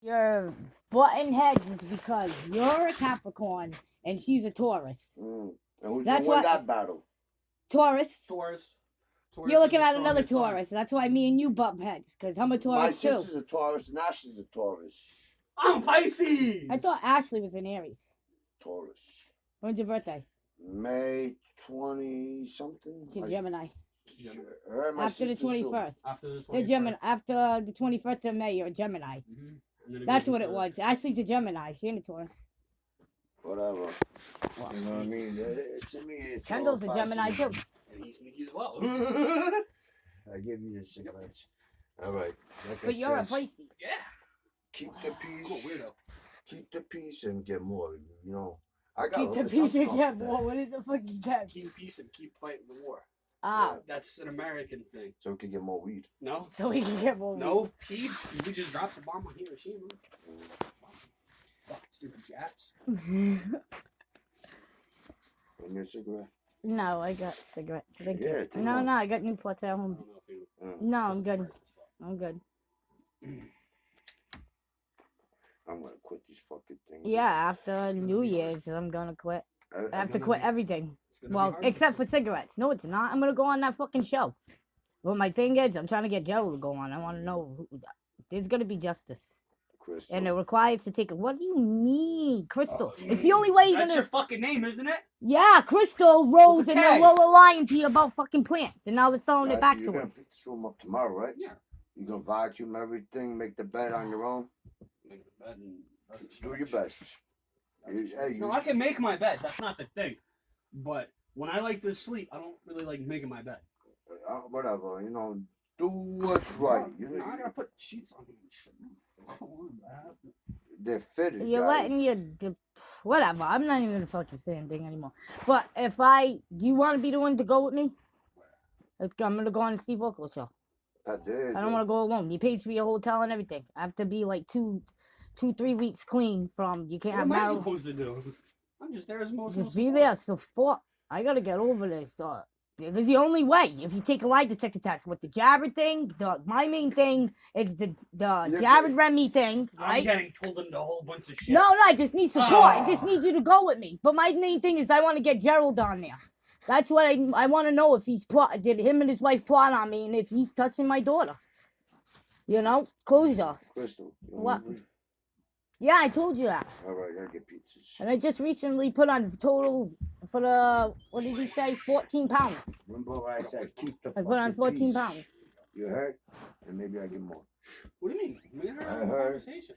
You're butting heads is because you're a Capricorn and she's a Taurus. And who's That's gonna win what- that battle? Taurus. Taurus. You're looking at another Taurus. That's why me and you butt heads, because I'm a My Taurus too. sister's a Taurus and Ashley's a Taurus. I'm Pisces. I thought Ashley was an Aries. Taurus. When's your birthday? May 20 something. She's Gemini. Her and my After the sister too. 21st. After the 21st. They're Gemini. After the 21st of May, you're a Gemini. That's what it was. Ashley's a Gemini. She ain't a Taurus. Whatever. You know what I mean? To me, it's Kendall's a all Gemini too. fascinating. And he's sneaky as well. I give you the cigarettes. All right. Like But I you're a says, Pisces. Yeah. keep the Cool peace. weirdo. Keep the peace and get more. You know, I got Keep a the little peace and something get off more. that. What is the fucking that? Keep peace and keep fighting the war. Ah, That's an American thing. So we can get more weed. No? so we can get more. No peace? We just dropped the bomb on Hiroshima. Fuck, stupid jats. And your cigarette? No, I got cigarettes. Thank Yeah, you. take No, one. no, I got Newports at I home. don't know if you... No, I'm good. I'm good. I'm gonna quit this fucking thing. Yeah, after New Year's, I'm gonna quit. I have to gonna quit be- everything. It's gonna be Well, hard. except for cigarettes. No, it's not. I'm gonna go on that fucking show. But my thing is, I'm trying to get Joe to go on. I want to know there's gonna be justice, Crystal. and it requires to take it. What do you mean, Crystal? Oh, It's the only way you're That's gonna. your fucking name, isn't it? Yeah, Crystal Rose, With a and K. they were lying to you about fucking plants, and now they're selling it Right, back you're to gonna us. pick this room up tomorrow, right? Yeah. You're gonna vacuum everything, make the bed on your own. Make the bed and that's Do your best. Hey, No, I can make my bed. That's not the thing. But when I like to sleep, I don't really like making my bed. Whatever, you know, do what's right. You No, I know, gotta put sheets on. they're fitted. You're guys. letting your whatever. I'm not even gonna fucking say anything anymore. But if I, do you want to be the one to go with me? I'm gonna go on the Steve Urkel show. I did. I don't want to go alone. He pays for your hotel and everything. I have to be like 3 weeks clean from. You can't What have am I marijuana. supposed to do? I'm just there as emotional Just be support. there. Support. I gotta get over this. It's the only way. If you take a lie detector test with the Jared thing, my main thing is the Jared Remy thing, I'm right? getting told into a whole bunch of shit. No, I just need support. I just need you to go with me. But my main thing is I want to get Gerald on there. That's what I want to know, if he's did him and his wife plot on me, and if he's touching my daughter. You know, closure. Crystal. you What? hungry? Yeah, I told you that. All right, I gotta get pizzas. And I just recently put on total for the, what did he say, 14 pounds. Remember what I said? Keep the I put on fucking 14 peace. pounds. You heard? And maybe I get more. What do you mean? We had I a heard. conversation.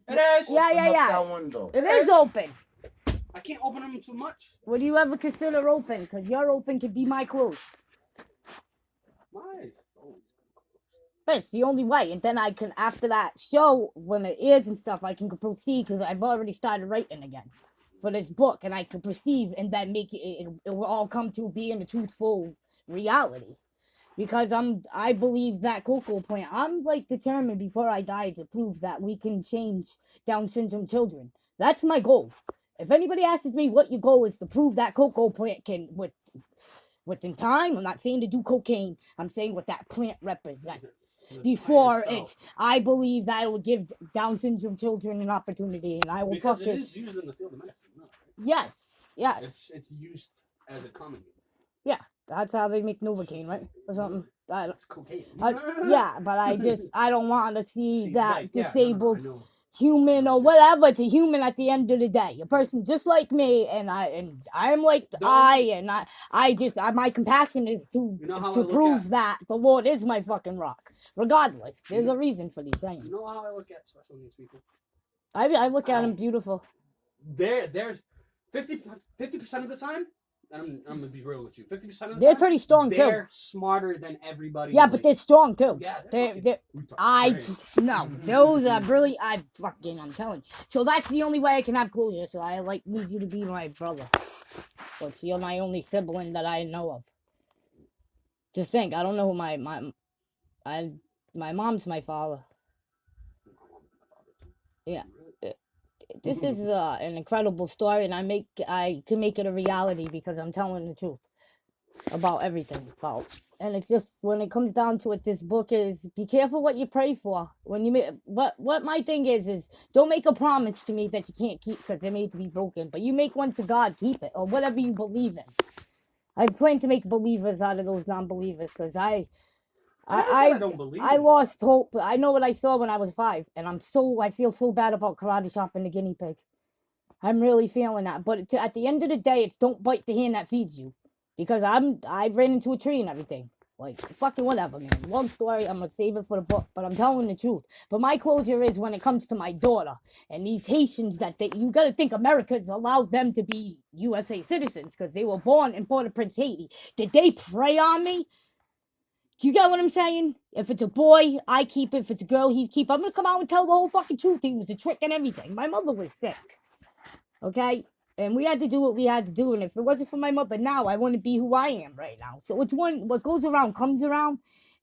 It is. Yeah, Open up yeah. that window. It is open. I can't open them too much. What do you ever consider open? Because your open could be my closed. Why? Oh. That's the only way. And then I can, after that show, when it is and stuff, I can proceed, because I've already started writing again for this book, and I can perceive and then make it will all come to being a truthful reality. Because I believe that cocoa plant, I'm like determined before I die to prove that we can change Down syndrome children. That's my goal. If anybody asks me what your goal is, to prove that cocoa plant can, within time, I'm not saying to do cocaine, I'm saying what that plant represents. The Before plant it's, itself. I believe that it will give Down syndrome children an opportunity, and I will Because fucking, it is used in the field of medicine. No. yes, yes, It's used as a common. that's how they make Novocaine, right? Or something. It's cocaine. Yeah, but I don't want to see that like, yeah, no, disabled I know. human or whatever. It's a human at the end of the day, a person just like me, and I'm like No. my compassion is to You know how I to look prove at- that the Lord is my fucking rock. Regardless, there's a reason for these You things. know how I look at special needs people? I look at them beautiful. They're 50% of the time, and I'm gonna be real with you. 50% of the They're time, pretty strong they're too. smarter than everybody. Yeah, but they're strong too. yeah, They're fucking no, retards. those are really, I'm telling you. So that's the only way I can have closure. So I need you to be my brother. But you're my only sibling that I know of. Just think, I don't know who my mom's my father. Yeah. This is an incredible story, and I can make it a reality because I'm telling the truth. about everything. And it's just when it comes down to it, this book is be careful what you pray for. When you make what my thing is don't make a promise to me that you can't keep because they're made to be broken. But you make one to God, keep it or whatever you believe in. I plan to make believers out of those non-believers because I don't believe I it. lost hope. I know what I saw when I was 5, and I feel so bad about Karate Chop and the guinea pig. I'm really feeling that. But at the end of the day, it's don't bite the hand that feeds you, because I ran into a tree and everything. Like fucking whatever, man. Long story. I'm gonna save it for the book, but I'm telling the truth. But my closure is when it comes to my daughter and these Haitians you gotta think Americans allowed them to be USA citizens because they were born in Port-au-Prince, Haiti. Did they prey on me? Do you get what I'm saying? If it's a boy, I keep it. If it's a girl, he keep. I'm gonna come out and tell the whole fucking truth. He was a trick and everything. My mother was sick. Okay? And we had to do what we had to do. And if it wasn't for my mother now, I wouldn't be who I am right now. So it's what goes around comes around.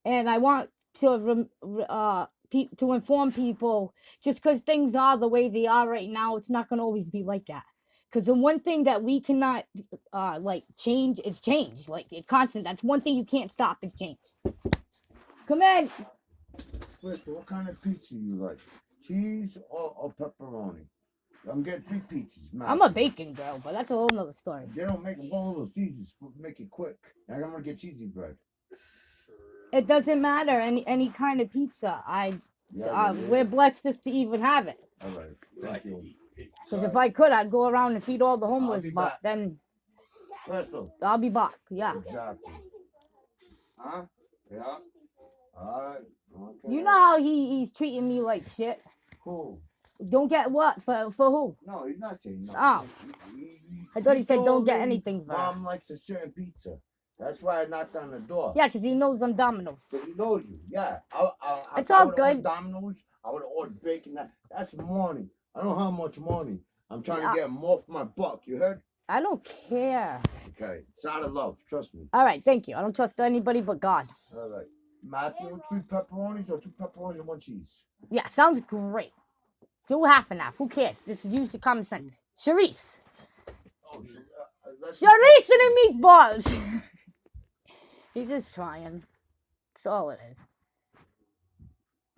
And I want to to inform people, just because things are the way they are right now, it's not gonna always be like that. Because the one thing that we cannot change is change. Like it's constant. That's one thing you can't stop is change. Come in. First, what kind of pizza you like? Cheese or pepperoni? I'm getting 3 pizzas, man. I'm a bacon girl, but that's a whole nother story. They don't make one of those Caesars. Make it quick. I'm gonna get cheesy bread. It doesn't matter any kind of pizza. We're blessed just to even have it. All right. Thank you. Because if I could, I'd go around and feed all the homeless. But back. then Presto. I'll be back. Yeah. Exactly. Huh? Yeah. All right. Okay. You know how he's treating me like shit. Cool. Don't get what for who? No, he's not saying no. Oh. I thought he said told don't get me anything for Mom likes a certain pizza. That's why I knocked on the door. Yeah, because he knows I'm Domino's. So he knows you. Yeah. It's If all I would've good. ordered Domino's, I would have ordered bacon. That's money. I don't have much money. I'm trying to get more for my buck. You heard? I don't care. Okay. It's out of love. Trust me. All right, thank you. I don't trust anybody but God. All right. Matthew, 3 pepperonis or 2 pepperonis and 1 cheese? Yeah, sounds great. Do half and half. Who cares? Just use your common sense. Charisse. Oh, Charisse and the meatballs. He's just trying. That's all it is.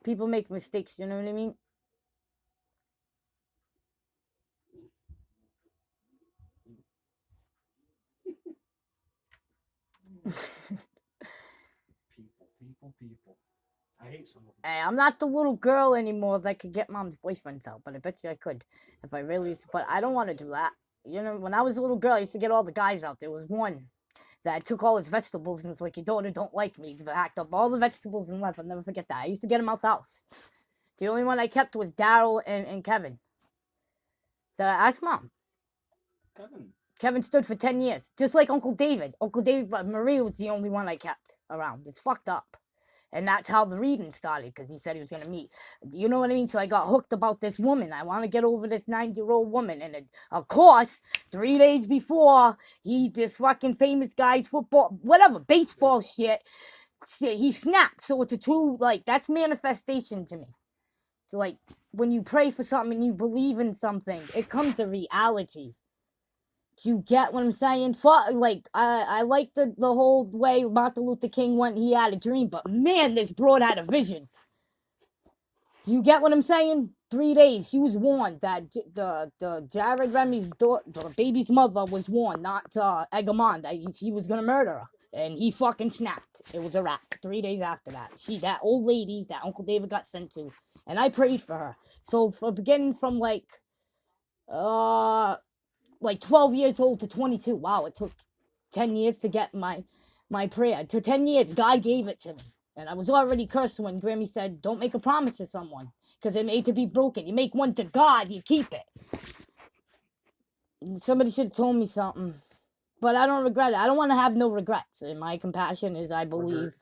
People make mistakes, you know what I mean? People. I hate some of them. Hey, I'm not the little girl anymore that could get mom's boyfriends out, but I bet you I could if I really. But I don't want to do that. You know, when I was a little girl, I used to get all the guys out. There was one that took all his vegetables and was like, "Your daughter don't like me." He hacked up all the vegetables and left. I'll never forget that. I used to get him out the house. The only one I kept was Daryl and Kevin. So I asked Mom. Kevin stood for 10 years, just like Uncle David. Uncle David, but Maria was the only one I kept around. It's fucked up. And that's how the reading started, because he said he was going to meet. You know what I mean? So I got hooked about this woman. I want to get over this 90-year-old woman. And of course, 3 days before, this fucking famous guy's football, whatever, baseball shit, he snapped. So it's a true, that's manifestation to me. So, when you pray for something and you believe in something, it comes a reality. Do you get what I'm saying? I like the whole way Martin Luther King went. He had a dream, but man, this broad had a vision. You get what I'm saying? 3 days. She was warned that the Jared Remy's daughter, the baby's mother, was warned not to egg him on, that she was gonna murder her, and he fucking snapped. It was a wrap. 3 days after that, that old lady that Uncle David got sent to, and I prayed for her. So for beginning from 12 years old to 22. Wow, it took 10 years to get my prayer. To 10 years, God gave it to me. And I was already cursed when Grammy said, don't make a promise to someone, because it made to be broken. You make one to God, you keep it. Somebody should have told me something. But I don't regret it. I don't want to have no regrets. And my compassion is, I believe,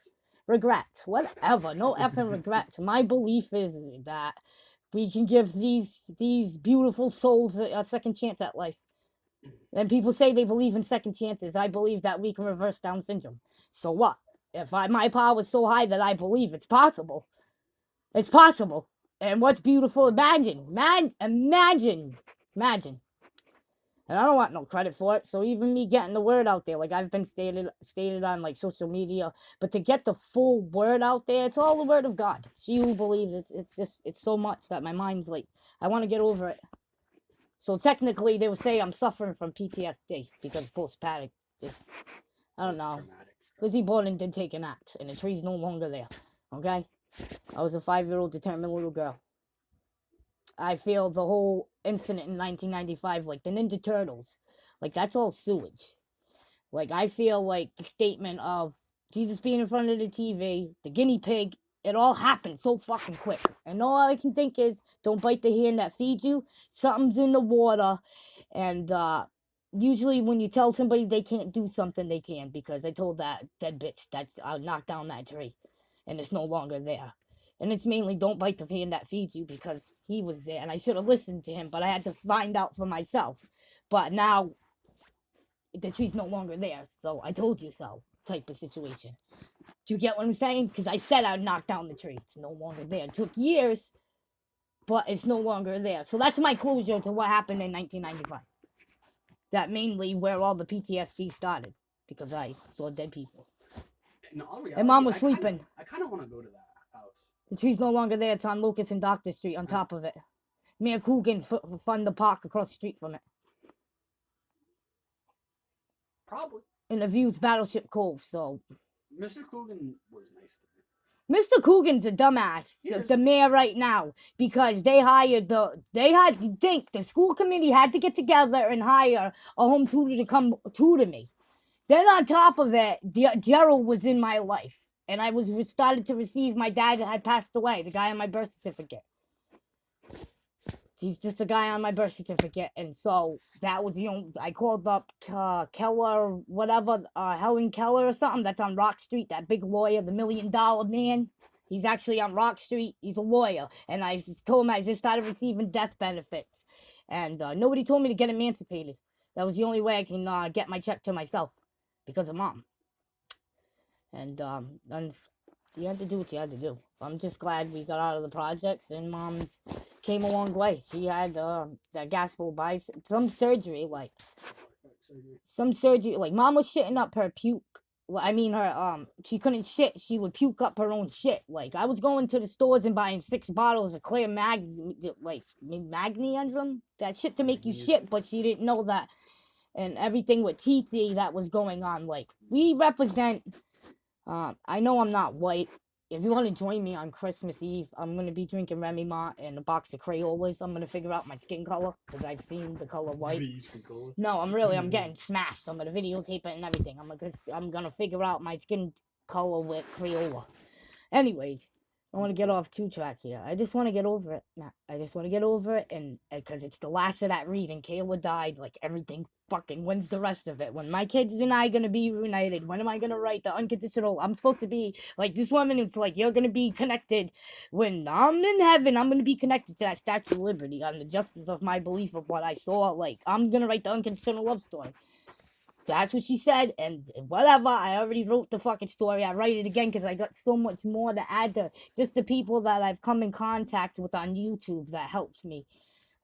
regrets. Whatever. No effing regrets. My belief is that we can give these beautiful souls a second chance at life. And people say they believe in second chances. I believe that we can reverse Down syndrome. So what? If my power is so high that I believe it's possible. It's possible. And what's beautiful? Imagine. And I don't want no credit for it. So even me getting the word out there, like I've been stated on like social media, but to get the full word out there, it's all the word of God. She who believes, it's so much that my mind's like, I want to get over it. So technically, they would say I'm suffering from PTSD because post-traumatic. I don't know. Traumatic. Lizzie Borden did take an axe, and the tree's no longer there. Okay? I was a 5-year-old determined little girl. I feel the whole incident in 1995, like the Ninja Turtles, like that's all sewage. Like I feel like the statement of Jesus being in front of the TV, the guinea pig, it all happened so fucking quick. And all I can think is, don't bite the hand that feeds you. Something's in the water, and usually when you tell somebody they can't do something, they can, because I told that dead bitch that's knocked down that tree, and it's no longer there. And it's mainly don't bite the hand that feeds you, because he was there and I should have listened to him, but I had to find out for myself. But now the tree's no longer there, so I told you so type of situation. Do you get what I'm saying? Because I said I'd knock down the tree. It's no longer there. It took years, but it's no longer there. So that's my closure to what happened in 1995. That mainly where all the PTSD started, because I saw dead people. No, all reality, And Mom was sleeping. I kind of want to go to that house. The tree's no longer there. It's on Locust and Doctor Street on top of it. Mayor Coogan fund the park across the street from it. Probably. In the View's Battleship Cove, so. Mr. Coogan was nice to me. Mr. Coogan's a dumbass, the mayor right now, because they had to think, the school committee had to get together and hire a home tutor to come tutor me. Then on top of it, Gerald was in my life, and I was started to receive, my dad had passed away, the guy on my birth certificate. He's just a guy on my birth certificate, and so that was the only, I called up Keller, whatever, Helen Keller or something, that's on Rock Street, that big lawyer, the $1 million man. He's actually on Rock Street, he's a lawyer, and I just told him I just started receiving death benefits, and nobody told me to get emancipated. That was the only way I can get my check to myself, because of Mom. And you had to do what you had to do. I'm just glad we got out of the projects and Mom's came a long way. She had that gastric some surgery, like Mom was shitting up her puke. Well, I mean her she couldn't shit. She would puke up her own shit. Like I was going to the stores and buying 6 bottles of clear magnesium, that shit to make you shit, but she didn't know that. And everything with TT that was going on. Like we represent. I know I'm not white. If you want to join me on Christmas Eve, I'm going to be drinking Remy Mart and a box of Crayolas. I'm going to figure out my skin color, because I've seen the color white. No, I'm getting smashed. I'm going to videotape it and everything. I'm going to figure out my skin color with Crayola. Anyways, I want to get off 2 tracks here. I just want to get over it, Matt. I just want to get over it, and because it's the last of that read, and Kayla died, like everything fucking, when's the rest of it? When my kids and I gonna be reunited? When am I gonna write the unconditional? I'm supposed to be like this woman. It's like you're gonna be connected when I'm in heaven. I'm gonna be connected to that Statue of Liberty on the justice of my belief of what I saw. Like I'm gonna write the unconditional love story. That's what she said, and whatever. I already wrote the fucking story. I write it again because I got so much more to add to just the people that I've come in contact with on YouTube that helped me.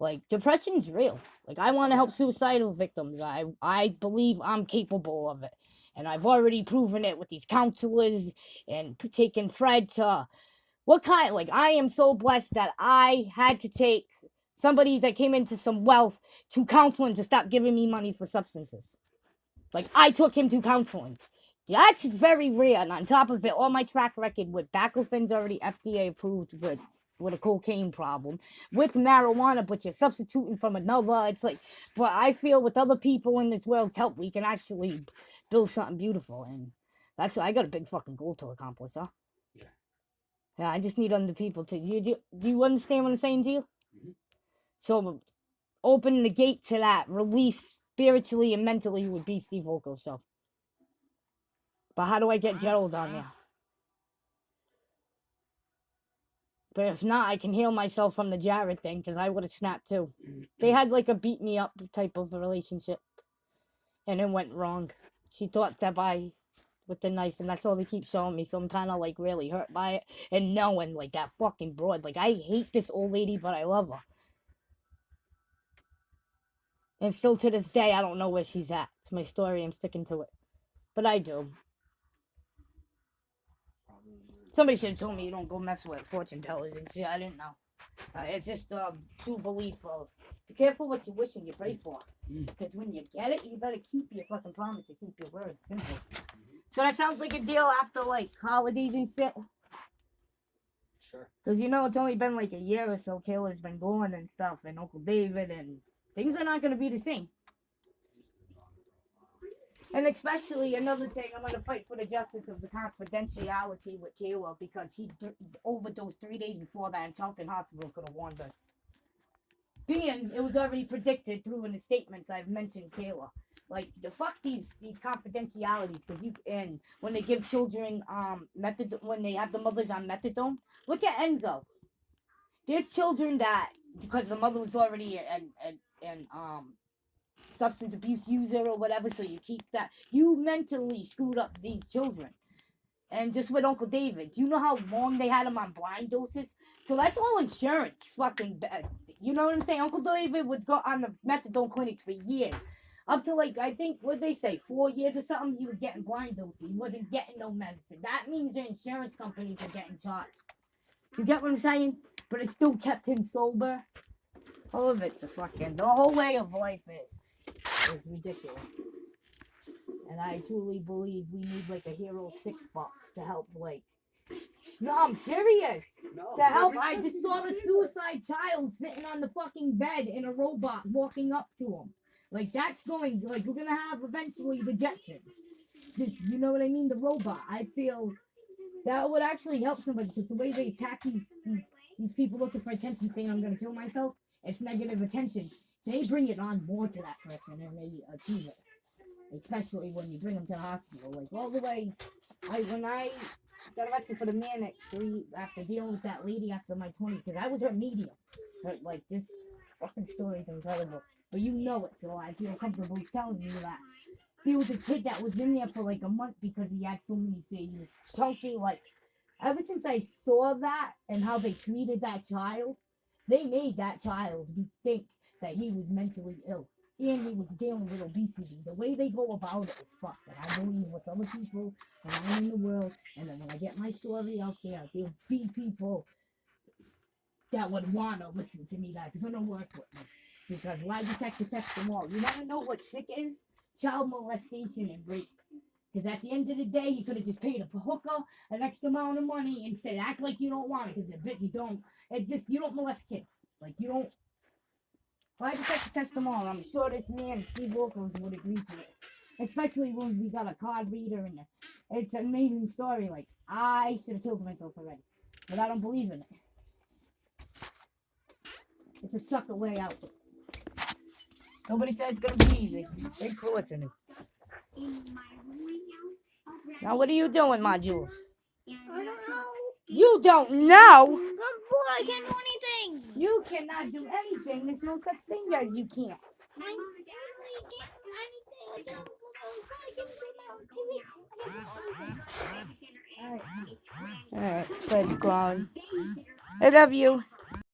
Like, depression's real. Like, I want to help suicidal victims. I believe I'm capable of it. And I've already proven it with these counselors and taking Fred to... I am so blessed that I had to take somebody that came into some wealth to counseling to stop giving me money for substances. Like, I took him to counseling. That's very rare. And on top of it, all my track record with baclofen's already FDA approved with a cocaine problem, with marijuana, but you're substituting from another. It's like, but I feel with other people in this world's help, we can actually build something beautiful. And that's I got a big fucking goal to accomplish, huh? Yeah, I just need other people to. Do you understand what I'm saying to you? Mm-hmm. So, open the gate to that relief spiritually and mentally would be Steve Volko's show. But how do I get Gerald on there? But if not, I can heal myself from the Jared thing, because I would have snapped too. They had like a beat me up type of a relationship. And it went wrong. She thought that with the knife, and that's all they keep showing me. So I'm kind of like really hurt by it. And knowing like that fucking broad. Like I hate this old lady, but I love her. And still to this day, I don't know where she's at. It's my story. I'm sticking to it. But I do. Somebody should have told me you don't go mess with fortune tellers and shit. I didn't know. It's just true belief of be careful what you wish and you pray for. Because when you get it, you better keep your fucking promise and keep your word. Simple. So that sounds like a deal after like holidays and shit. Sure. Because you know it's only been like a year or so Kayla's been born and stuff, and Uncle David, and things are not going to be the same. And especially another thing, I'm going to fight for the justice of the confidentiality with Kayla because she overdosed 3 days before that and Charlton Hospital could have warned us. Being it was already predicted through in the statements I've mentioned Kayla. Like the fuck these confidentialities because you and when they give children when they have the mothers on methadone, look at Enzo. There's children that because the mother was already an substance abuse user or whatever, so you keep that. You mentally screwed up these children. And just with Uncle David, do you know how long they had him on blind doses? So that's all insurance fucking bad. You know what I'm saying? Uncle David was on the methadone clinics for years. Up to like, I think, what they say, 4 years or something, he was getting blind doses. He wasn't getting no medicine. That means the insurance companies are getting charged. You get what I'm saying? But it still kept him sober. All of it's a fucking, the whole way of life is ridiculous. And I truly believe we need like a hero 6 box to help like. No, I'm serious. No. To help, I just saw a suicide child sitting on the fucking bed in a robot walking up to him. Like that's going like we're gonna have eventually the Jetsons. This, you know what I mean? The robot. I feel that would actually help somebody because the way they attack these people looking for attention, saying I'm gonna kill myself, it's negative attention. They bring it on more to that person and they achieve it. Especially when you bring them to the hospital, like all the way. When I got arrested for the manic after dealing with that lady after my 20s, because I was her medium. But like this fucking story is incredible. But you know it, so I feel comfortable telling you that there was a kid that was in there for like a month because he had so many seizures. Chunky, like ever since I saw that and how they treated that child, they made that child think that he was mentally ill. And he was dealing with obesity. The way they go about it is fucked. And I believe with other people around in the world, and then when I get my story out there, there'll be people that would want to listen to me that's going to work with me. Because lie detector test them all. You never know what sick is? Child molestation and rape. Because at the end of the day, you could have just paid a hooker an extra amount of money and said, act like you don't want it. Because the bitch don't. It's just, you don't molest kids. Like, you don't. Lie detector test them all. I'm sure this man, Steve Wilkins, would agree to it. Especially when we got a card reader and it's an amazing story. Like, I should have killed myself already. But I don't believe in it. It's a sucker way out. Nobody said it's gonna be easy. Thanks for listening. Now what are you doing, my Jules? I don't know. You don't know? I'm bored. I can't do anything. You cannot do anything. There's no such thing as you can't. I can't do anything. Alright, Fred's gone. I love you.